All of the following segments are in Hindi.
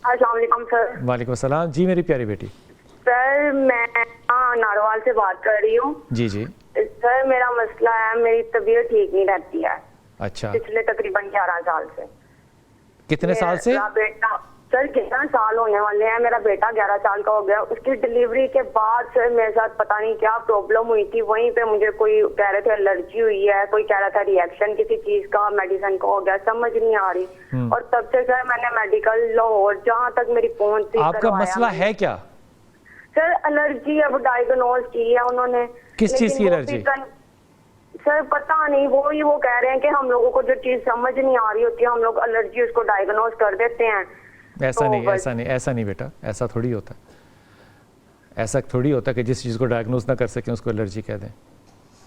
अस्सलाम वालेकुम सर। वालेकुम सलाम जी मेरी प्यारी बेटी। सर मैं नारवाल से बात कर रही हूँ। जी जी। सर मेरा मसला है, मेरी तबीयत ठीक नहीं रहती है। अच्छा, पिछले तकरीबन 11 साल से। कितने साल से? मेरा बेटा सर 11 साल होने वाले हैं। मेरा बेटा 11 साल का हो गया। उसकी डिलीवरी के बाद सर मेरे साथ पता नहीं क्या प्रॉब्लम हुई थी। वहीं पे मुझे कोई कह रहे थे एलर्जी हुई है, कोई कह रहा था रिएक्शन किसी चीज का, मेडिसिन का हो गया, समझ नहीं आ रही। और तब से सर मैंने मेडिकल लाहौर जहाँ तक मेरी पहुंच थी आपका मसला है क्या? सर एलर्जी अब डायग्नोज की है उन्होंने। किस चीज की एलर्जी? सर पता नहीं, वो कह रहे हैं कि हम लोगों को जो चीज समझ नहीं आ रही होती है हम लोग एलर्जी उसको डायग्नोज कर देते हैं। ऐसा तो नहीं, ऐसा नहीं बेटा, ऐसा थोड़ी होता है। ऐसा थोड़ी होता है कि जिस चीज़ को डायग्नोज ना कर सकें उसको एलर्जी कह दें।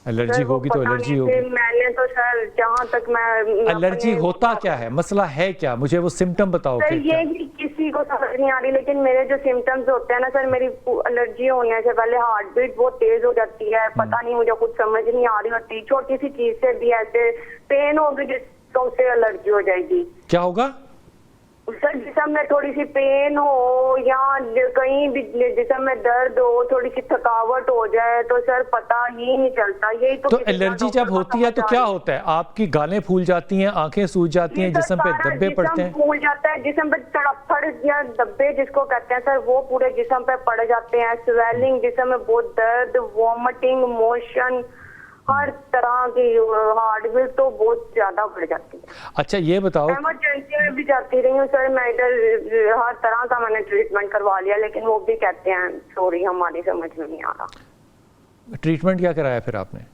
एलर्जी होगी तो एलर्जी होगी। मैंने तो सर जहाँ तक मैं एलर्जी होता क्या है, मसला है क्या, मुझे वो सिम्टम बताओ। सर ये किसी को समझ नहीं आ रही, लेकिन मेरे जो सिम्टम्स होते हैं ना सर, मेरी एलर्जी होने से पहले हार्ट बीट बहुत तेज हो जाती है। पता नहीं मुझे कुछ समझ नहीं आ रही होती, छोटी सी चीज से भी ऐसे पेन होगी जिससे उससे एलर्जी हो जाएगी। क्या होगा सर? जिस्म में थोड़ी सी पेन हो या कहीं भी जिस्म में दर्द हो, थोड़ी सी थकावट हो जाए तो सर पता ही नहीं चलता। यही तो एलर्जी जब होती है तो क्या होता है? आपकी गालें फूल जाती हैं, आंखें सूज जाती हैं, जिस्म पे धब्बे पड़ते हैं। फूल जाता है, जिस्म पे तड़फड़ या धब्बे जिसको कहते हैं सर, वो पूरे जिस्म पे पड़ जाते हैं। स्वेलिंग, जिस्म में बहुत दर्द, वॉमिटिंग, मोशन, हर तरह की हार्ट बीट तो बहुत ज्यादा बढ़ जाती है। अच्छा ये बताओ, इमरजेंसी में भी जाती रही हूँ सर मैं, इधर हर तरह का मैंने ट्रीटमेंट करवा लिया, लेकिन वो भी कहते हैं सॉरी हमारी समझ में नहीं आ रहा। ट्रीटमेंट क्या कराया फिर आपने?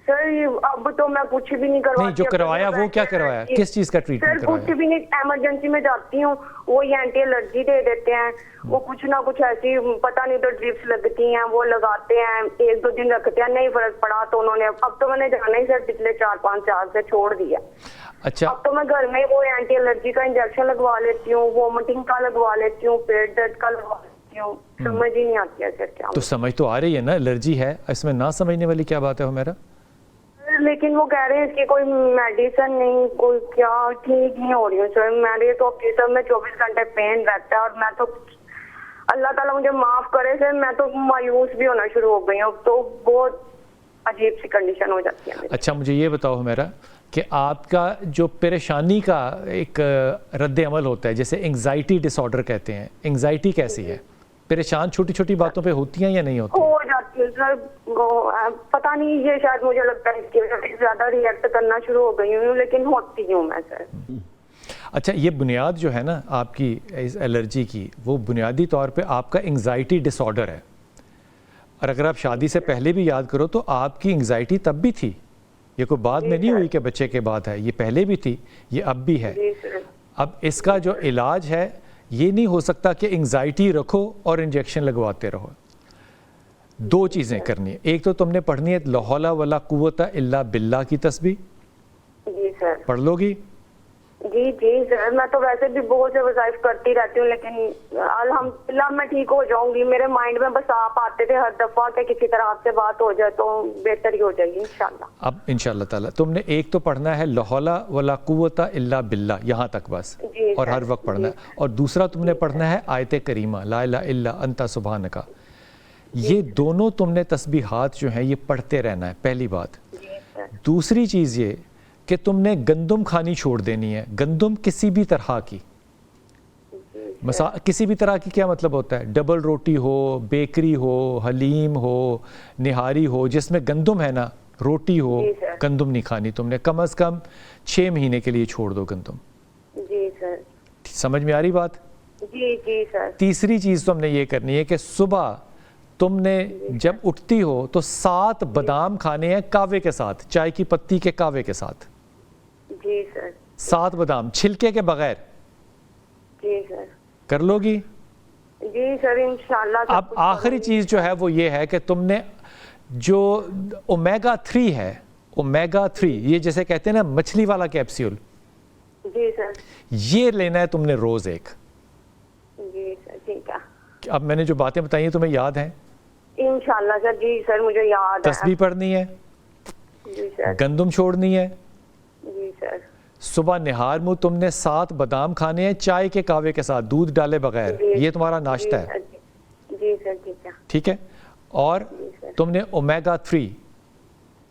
सर अब तो मैं कुछ भी नहीं करवाती। नहीं, जो करवाया वो क्या करवाया, किस चीज का ट्रीटमेंट करवाया? कुछ भी नहीं, इमरजेंसी में जाती हूँ वो ये एंटी एलर्जी दे देते हैं। वो कुछ ना कुछ ऐसी पता नहीं तो ड्रिप्स लगती हैं, वो लगाते हैं, 1-2 दिन रखते हैं, नहीं फर्क पड़ा तो उन्होंने अब तो मैंने जाना ही सर पिछले 4-5 साल से छोड़ दिया। अच्छा, अब तो मैं घर में वो एंटी एलर्जी का इंजेक्शन लगवा लेती हूँ, वॉमिटिंग का लगवा लेती हूँ, पेट दर्द का लगवा लेती हूँ। समझ ही नहीं आती है सर क्या। तो समझ तो आ रही है ना, एलर्जी है, इसमें ना समझने वाली क्या बात है मेरा। लेकिन वो कह रहे हैं इसकी कोई मेडिसिन नहीं, कोई क्या, ठीक नहीं हो रही हूँ सर। मेरे तो सब में 24 घंटे पेन रहता है और मैं तो अल्लाह ताला मुझे माफ करे सर, मैं तो मायूस भी होना शुरू हो गई हूँ। तो बहुत अजीब सी कंडीशन हो जाती है। अच्छा मुझे ये बताओ मेरा कि आपका जो परेशानी का एक रद्द अमल होता है, जैसे एंग्जाइटी डिसऑर्डर कहते हैं, एंग्जाइटी कैसी है? परेशान छोटी छोटी बातों पे होती हैं या नहीं होती? हो जाती है सर, पता नहीं, ये शायद मुझे लगता है कि ज्यादा रिएक्ट करना शुरू हो गई हूँ, लेकिन होती हूँ मैं सर। अच्छा ये बुनियाद जो है ना आपकी इस एलर्जी की, वो बुनियादी तौर पे आपका एंग्जाइटी डिसऑर्डर है। और अगर आप शादी से पहले भी याद करो तो आपकी एंग्जाइटी तब भी थी, ये कोई बाद में नहीं हुई कि बच्चे के बाद है, ये पहले भी थी, ये अब भी है। अब इसका जो इलाज है ये नहीं हो सकता कि एंग्जाइटी रखो और इंजेक्शन लगवाते रहो। 2 चीज़ें करनी है, एक तो तुमने पढ़नी है ला हौला वला कुव्वता इल्ला बिल्लाह की तस्बीह। जी सर। पढ़ लोगी? जी जी सर, मैं तो वैसे भी बहुत से वज़ाइफ करती रहती हूँ, लेकिन अल्हम्दुलिल्लाह मैं ठीक हो जाऊंगी। मेरे माइंड में बस आप आते थे हर दफा कि किसी तरह आपसे बात हो जाए तो बेहतर ही हो जाएगी इंशाल्लाह। अब इंशाल्लाह ताला तुमने एक तो पढ़ना है ला हौला वला कुव्वता इल्ला बिल्लाह, यहाँ तक बस, और हर वक्त पढ़ना है। और दूसरा तुमने पढ़ना है आयत करीमा ला इलाहा इल्ला अंता सुब्हानका। ये दोनों तुमने तस्बीहात जो हैं ये पढ़ते रहना है, पहली बात। दूसरी चीज़ ये कि तुमने गंदम खानी छोड़ देनी है। गंदम किसी भी तरह की, किसी भी तरह की क्या मतलब होता है? डबल रोटी हो, बेकरी हो, हलीम हो, निहारी हो, जिसमें गंदम है ना, रोटी हो, गंदम नहीं खानी तुमने। कम अज़ कम 6 महीने के लिए छोड़ दो गंदम। जी सर। समझ में आ रही बात? जी जी सर। तीसरी चीज़ तुमने ये करनी है कि सुबह तुमने जब उठती हो तो 7 बादाम खाने हैं कावे के साथ, चाय की पत्ती के कावे के साथ। जी सर। 7 बादाम छिलके के बगैर। जी सर। कर लोगी? जी सर इंशाल्लाह। अब आखिरी चीज जो है वो ये है कि तुमने जो ओमेगा 3 है, ओमेगा 3 ये जैसे कहते हैं ना मछली वाला कैप्सूल, जी सर, ये लेना है तुमने रोज एक। जी सर ठीक है। अब मैंने जो बातें बताई हैं तुम्हें याद हैं? इंशाल्लाह सर। जी सर मुझे याद है। तस्बीह पढ़नी है, जी सर। गंदम छोड़नी है, जी सर। सुबह निहार मुँह तुमने 7 बादाम खाने हैं चाय के कावे के साथ, दूध डाले बगैर। जी, ये तुम्हारा नाश्ता है, जी सर, ठीक है। ठीक है। और सर। तुमने ओमेगा 3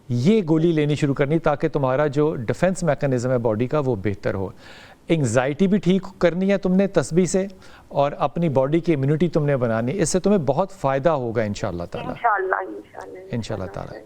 ये गोली लेनी शुरू करनी ताकि तुम्हारा जो डिफेंस मैकेनिज्म है बॉडी का वो बेहतर हो। एंग्जाइटी भी ठीक करनी है तुमने तस्बीह से, और अपनी बॉडी की इम्यूनिटी तुमने बनानी, इससे तुम्हें बहुत फ़ायदा होगा इंशाअल्लाह ताला। इंशाअल्लाह इंशाअल्लाह ताला।